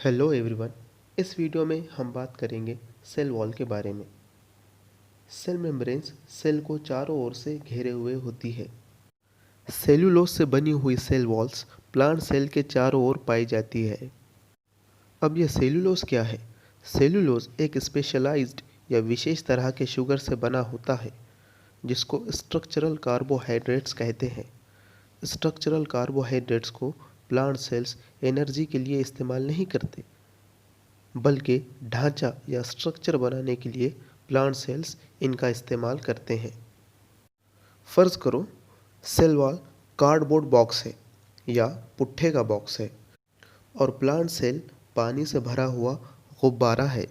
Hello everyone. इस video में हम बात करेंगे सेल वॉल के बारे में। सेल मेम्ब्रेन्स सेल को चारों ओर से घेरे हुए होती है। सेल्यूलोज से बनी हुई सेल वॉल्स प्लांट सेल के चारों ओर पाई जाती है। अब यह सेल्यूलोज क्या है? सेल्यूलोज एक स्पेशलाइज्ड या विशेष तरह के शुगर से बना होता है जिसको स्ट्रक्चरल कार्बोहाइड्रेट्स कहते हैं। स्ट्रक्चरल कार्बोहाइड्रेट्स को प्लांट सेल्स एनर्जी के लिए इस्तेमाल नहीं करते, बल्कि ढांचा या स्ट्रक्चर बनाने के लिए प्लांट सेल्स इनका इस्तेमाल करते हैं। फ़र्ज़ करो सेल वॉल कार्डबोर्ड बॉक्स है या पुट्ठे का बॉक्स है और प्लांट सेल पानी से भरा हुआ गुब्बारा है।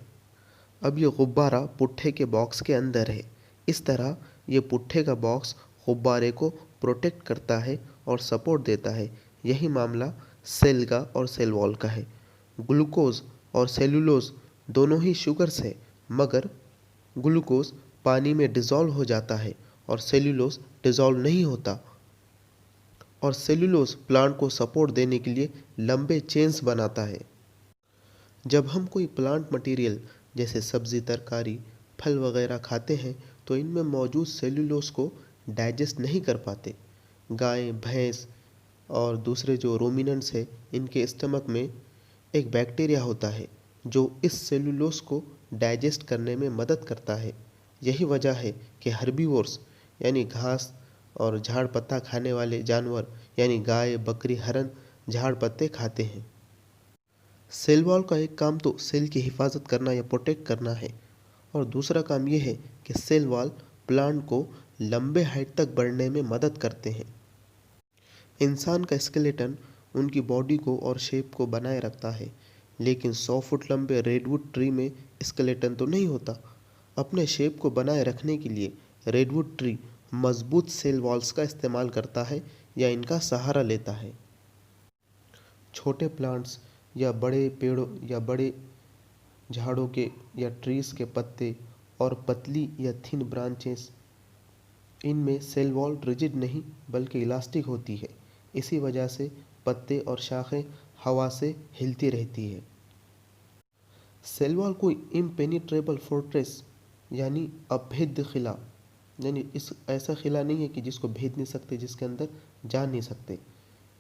अब ये गुब्बारा पुट्ठे के बॉक्स के अंदर है। इस तरह ये पुट्ठे का बॉक्स गुब्बारे को प्रोटेक्ट करता है और सपोर्ट देता है। यही मामला सेल का और सेल वॉल का है। ग्लूकोज और सेल्यूलोज दोनों ही शुगर्स है, मगर ग्लूकोज पानी में डिज़ोल्व हो जाता है और सेल्यूलोज डिज़ोल्व नहीं होता। और सेल्यूलोज प्लांट को सपोर्ट देने के लिए लंबे चेन्स बनाता है। जब हम कोई प्लांट मटेरियल जैसे सब्ज़ी, तरकारी, फल वगैरह खाते हैं तो इनमें मौजूद सेल्यूलोज को डाइजेस्ट नहीं कर पाते। गाय, भैंस और दूसरे जो रूमिनेंट्स है, इनके स्टमक में एक बैक्टीरिया होता है जो इस सेल्यूलोज को डाइजेस्ट करने में मदद करता है। यही वजह है कि हर्बीवोर्स यानी घास और झाड़ पत्ता खाने वाले जानवर यानी गाय, बकरी, हरन झाड़ पत्ते खाते हैं। सेल वॉल का एक काम तो सेल की हिफाजत करना या प्रोटेक्ट करना है, और दूसरा काम यह है कि सेल वॉल प्लांट को लंबे हाइट तक बढ़ने में मदद करते हैं। इंसान का स्केलेटन उनकी बॉडी को और शेप को बनाए रखता है, लेकिन 100 फुट लंबे रेडवुड ट्री में स्केलेटन तो नहीं होता। अपने शेप को बनाए रखने के लिए रेडवुड ट्री मजबूत सेल वॉल्स का इस्तेमाल करता है या इनका सहारा लेता है। छोटे प्लांट्स या बड़े पेड़ों या बड़े झाड़ों के या ट्रीज के पत्ते और पतली या थिन ब्रांचेस, इनमें सेल वॉल रिजिड नहीं बल्कि इलास्टिक होती है। इसी वजह से पत्ते और शाखें हवा से हिलती रहती है। सेल वॉल कोई इम्पेनिट्रेबल फोर्ट्रेस यानी अभेद्य किला, यानी इस ऐसा किला नहीं है कि जिसको भेद नहीं सकते, जिसके अंदर जा नहीं सकते।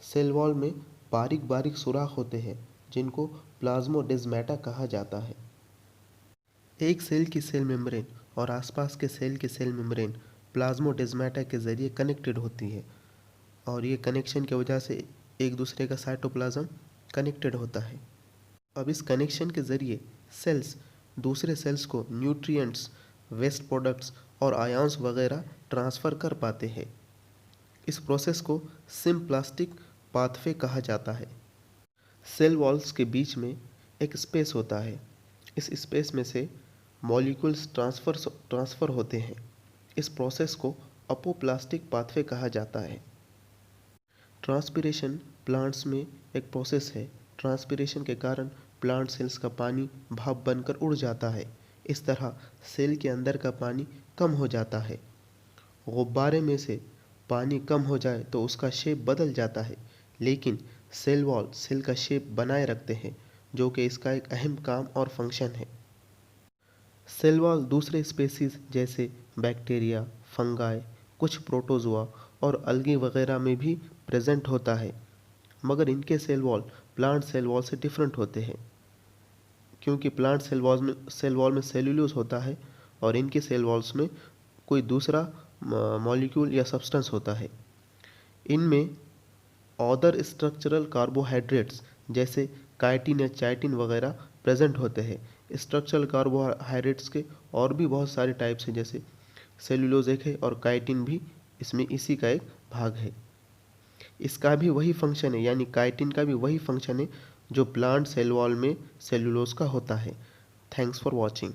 सेल वॉल में बारीक बारीक सुराख होते हैं जिनको प्लाज्मोडेस्माटा कहा जाता है। एक सेल की सेल मेम्ब्रेन और आसपास के सेल की सेल मेम्ब्रेन प्लाज्मोडेस्माटा के ज़रिए कनेक्टेड होती है, और ये कनेक्शन की वजह से एक दूसरे का साइटोप्लाज्म कनेक्टेड होता है। अब इस कनेक्शन के ज़रिए सेल्स दूसरे सेल्स को न्यूट्रिएंट्स, वेस्ट प्रोडक्ट्स और आयंस वगैरह ट्रांसफ़र कर पाते हैं। इस प्रोसेस को सिम्प्लास्टिक पाथवे कहा जाता है। सेल वॉल्स के बीच में एक स्पेस होता है। इस स्पेस में से मॉलिक्यूल्स ट्रांसफ़र होते हैं। इस प्रोसेस को अपोप्लास्टिक पाथवे कहा जाता है। ट्रांसपिरेशन प्लांट्स में एक प्रोसेस है। ट्रांसपिरेशन के कारण प्लांट सेल्स का पानी भाप बनकर उड़ जाता है। इस तरह सेल के अंदर का पानी कम हो जाता है। गुब्बारे में से पानी कम हो जाए तो उसका शेप बदल जाता है, लेकिन सेल वॉल सेल का शेप बनाए रखते हैं, जो कि इसका एक अहम काम और फंक्शन है। सेल वॉल दूसरे स्पेसीज जैसे बैक्टीरिया, फंगाई, कुछ प्रोटोजोआ और अलगी वगैरह में भी प्रेजेंट होता है, मगर इनके cell wall plant cell wall से डिफरेंट होते हैं, क्योंकि प्लांट सेल वॉल में सेल्यूलोज होता है और इनके सेल वॉल्स में कोई दूसरा मॉलिक्यूल या सब्सटेंस होता है। इनमें अदर स्ट्रक्चरल कार्बोहाइड्रेट्स जैसे काइटिन या चाइटिन वगैरह प्रेजेंट होते हैं। स्ट्रक्चरल कार्बोहाइड्रेट्स के और भी बहुत सारे टाइप्स हैं, जैसे सेल्यूलोज एक है और काइटिन भी इसमें इसी का एक भाग है। इसका भी वही फंक्शन है, यानी काइटिन का भी वही फंक्शन है जो प्लांट सेल वॉल में सेल्यूलोज का होता है। Thanks for watching.